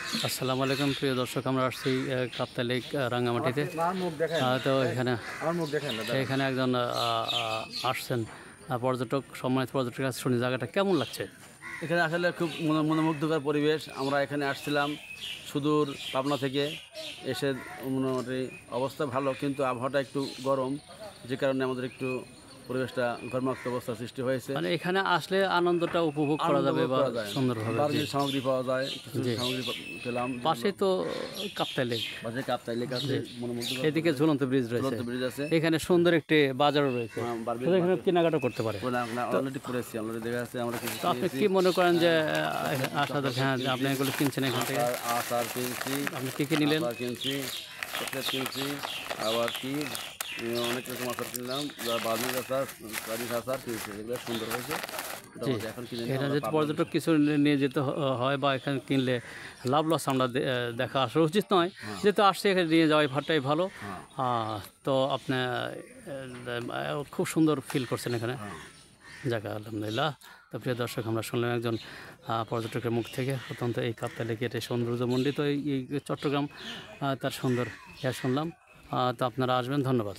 আসসালামু আলাইকুম প্রিয় দর্শক, আমরা আসছি কাপ্তাই লেক রাঙ্গামাটিতে। তো এখানে একজন আসছেন পর্যটক, সম্মানিত পর্যটকের কাছে শুনি জায়গাটা কেমন লাগছে। এখানে আসলে খুব মনোমুগ্ধকর পরিবেশ। আমরা এখানে আসছিলাম সুদূর পাবনা থেকে, এসে মোটামুটি অবস্থা ভালো, কিন্তু আবহাওয়াটা একটু গরম, যে কারণে আমাদের একটু পরিবেশটা ঘর্মাক্ত অবস্থার সৃষ্টি হয়েছে। মানে এখানে আসলে আনন্দটা উপভোগ করা যাবে বা সুন্দরভাবে। বার্মিজ সামগ্রী পাওয়া যায়, কিছু সামগ্রী পেলাম। পাশে তো কাপ্তাই লেক, পাশে কাপ্তাই লেক আছে, মনোমুগ্ধকর। এদিকে ঝুলন্ত ব্রিজ রয়েছে, ব্রিজ আছে, এখানে সুন্দর একটি বাজারও রয়েছে, এখানে কেনাকাটা করতে পারে। অলরেডি করেছি, অলরেডি দেখা যাচ্ছে। আমরা কিছু আপনি কি মনে করেন যে আসাদের, হ্যাঁ আপনি এগুলো কিনছেন এখান থেকে? আচার কিনছি। আপনি কী কী নিলেন? কিনছি, চকলেট কিনছি, আবার কি অনেক রকম আচার কিনলাম। বার্মিজ আচার, চাইনিজ আচার কিনছি, এগুলো সুন্দর হয়েছে। এখন এখানে যদি পর্যটক কিছু নিয়ে যেতে হয় বা এখানে কিনলে লাভ লস আমরা দেখা আসা উচিত নয়, যেহেতু আসছে এখানে নিয়ে যাওয়াই ভাটাই ভালো। তো আপনি খুব সুন্দর ফিল করছেন এখানে, জায়গা আলহামদুলিল্লাহ। তো প্রিয় দর্শক, আমরা শুনলাম একজন পর্যটকের মুখ থেকে অত্যন্ত এই কাপ্তাই লেকের সৌন্দর্যমণ্ডিত এই চট্টগ্রাম, তার সুন্দর শুনলাম। তো আপনারা আসবেন, ধন্যবাদ।